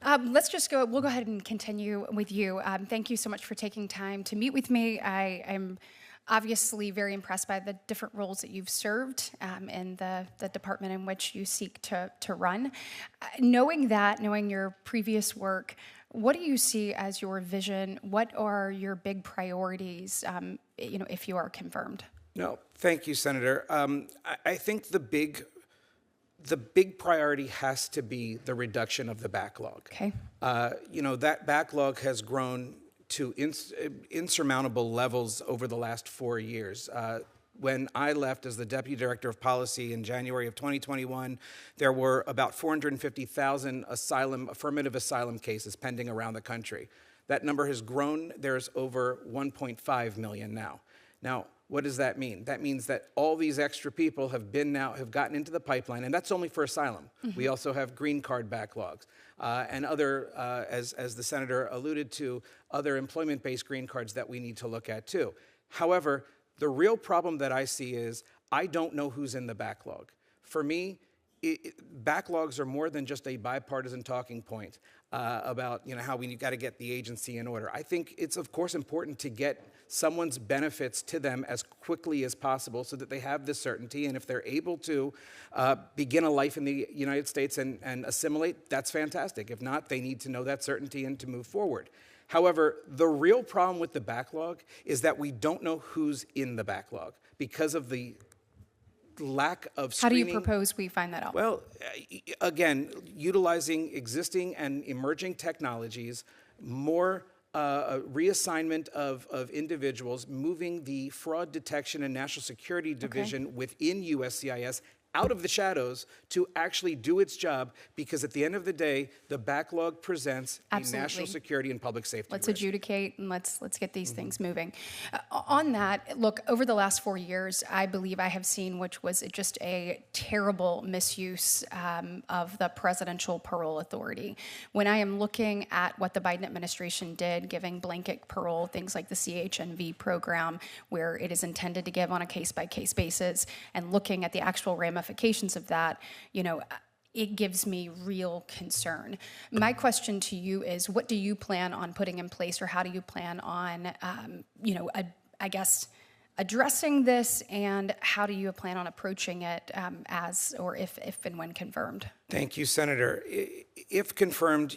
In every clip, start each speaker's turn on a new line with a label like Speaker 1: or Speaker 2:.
Speaker 1: We'll go ahead and continue with you. Thank you so much for taking time to meet with me. I am obviously very impressed by the different roles that you've served in the department in which you seek to run. Knowing your previous work, what do you see as your vision? What are your big priorities, if you are confirmed?
Speaker 2: No, thank you, Senator. I think the big priority has to be the reduction of the backlog.
Speaker 1: Okay.
Speaker 2: That backlog has grown to insurmountable levels over the last 4 years. When I left as the Deputy Director of Policy in January of 2021, there were about 450,000 affirmative asylum cases pending around the country. That number has grown. There's over 1.5 million now. Now, what does that mean? That means that all these extra people have gotten into the pipeline, and that's only for asylum. Mm-hmm. We also have green card backlogs and other, as the senator alluded to, other employment-based green cards that we need to look at too. However, the real problem that I see is I don't know who's in the backlog. For me, backlogs are more than just a bipartisan talking point about how we got to get the agency in order. I think it's of course important to get someone's benefits to them as quickly as possible so that they have this certainty, and if they're able to begin a life in the United States and assimilate, that's fantastic. If not, they need to know that certainty and to move forward. However, the real problem with the backlog is that we don't know who's in the backlog because of the lack of screening.
Speaker 1: How do you propose we find that out?
Speaker 2: Well, again, utilizing existing and emerging technologies, more reassignment of individuals, moving the Fraud Detection and National Security Division within USCIS out of the shadows to actually do its job, because at the end of the day, the backlog presents a national security and public safety
Speaker 1: risk.
Speaker 2: Let's
Speaker 1: adjudicate and let's get these things moving. On that, look, over the last 4 years, I believe I have seen, which was just a terrible misuse of the presidential parole authority. When I am looking at what the Biden administration did, giving blanket parole, things like the CHNV program, where it is intended to give on a case-by-case basis, and looking at the actual ramifications of that, it gives me real concern. My question to you is, what do you plan on putting in place, or how do you plan on, addressing this, and how do you plan on approaching it if and when confirmed?
Speaker 2: Thank you, Senator. If confirmed,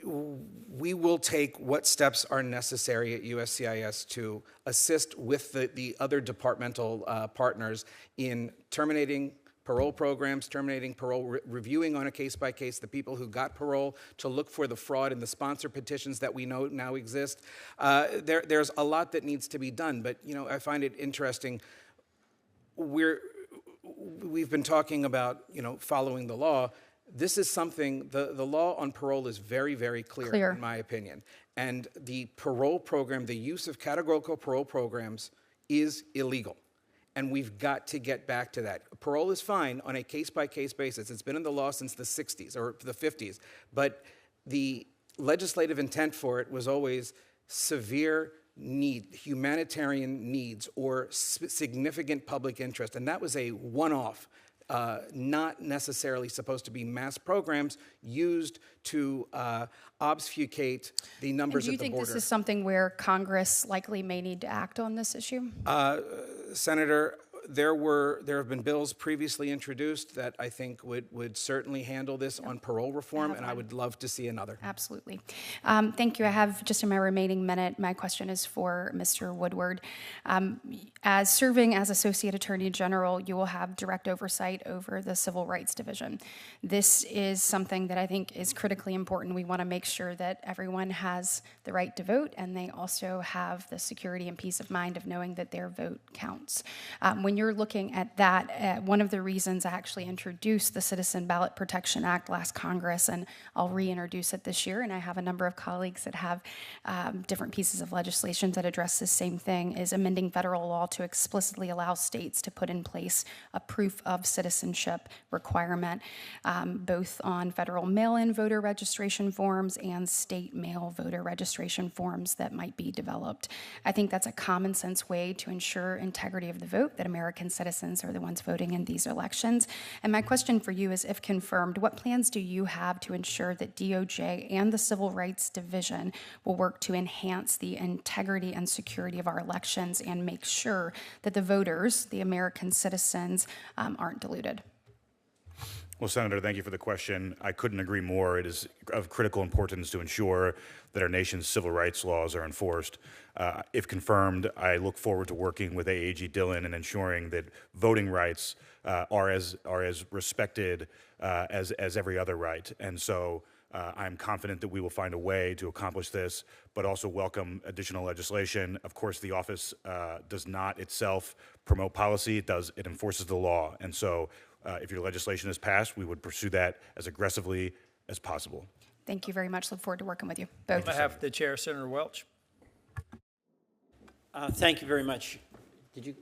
Speaker 2: we will take what steps are necessary at USCIS to assist with the other departmental partners in terminating parole programs, terminating parole, reviewing on a case-by-case the people who got parole, to look for the fraud and the sponsor petitions that we know now exist. There's a lot that needs to be done, but I find it interesting. We've been talking about following the law. This is something, the law on parole is very, very clear in my opinion. And the parole program, the use of categorical parole programs is illegal. And we've got to get back to that. Parole is fine on a case-by-case basis. It's been in the law since the 60s or the 50s. But the legislative intent for it was always severe humanitarian needs, or significant public interest. And that was a one-off, not necessarily supposed to be mass programs used to obfuscate the numbers at the border.
Speaker 1: Do you think this is something where Congress likely may need to act on this issue?
Speaker 2: Senator, there have been bills previously introduced that I think would certainly handle this on parole reform, and I would love to see another.
Speaker 1: Absolutely. Thank you. I have just in my remaining minute, my question is for Mr. Woodward. As serving as Associate Attorney General, you will have direct oversight over the Civil Rights Division. This is something that I think is critically important. We want to make sure that everyone has the right to vote, and they also have the security and peace of mind of knowing that their vote counts. When you're looking at that, one of the reasons I actually introduced the Citizen Ballot Protection Act last Congress, and I'll reintroduce it this year, and I have a number of colleagues that have different pieces of legislation that address the same thing, is amending federal law to explicitly allow states to put in place a proof of citizenship requirement, both on federal mail-in voter registration forms and state mail voter registration forms that might be developed. I think that's a common sense way to ensure integrity of the vote, that Americans American citizens are the ones voting in these elections. And my question for you is, if confirmed, what plans do you have to ensure that DOJ and the Civil Rights Division will work to enhance the integrity and security of our elections and make sure that the voters, the American citizens, aren't deluded?
Speaker 3: Well, Senator, thank you for the question. I couldn't agree more. It is of critical importance to ensure that our nation's civil rights laws are enforced. If confirmed, I look forward to working with AAG Dillon and ensuring that voting rights are as respected as every other right. And so I'm confident that we will find a way to accomplish this, but also welcome additional legislation. Of course, the office does not itself promote policy. It enforces the law. And so if your legislation is passed, we would pursue that as aggressively as possible.
Speaker 1: Thank you very much. Look forward to working with you both.
Speaker 4: On behalf of the chair, Senator Welch.
Speaker 5: Thank you very much. Did you?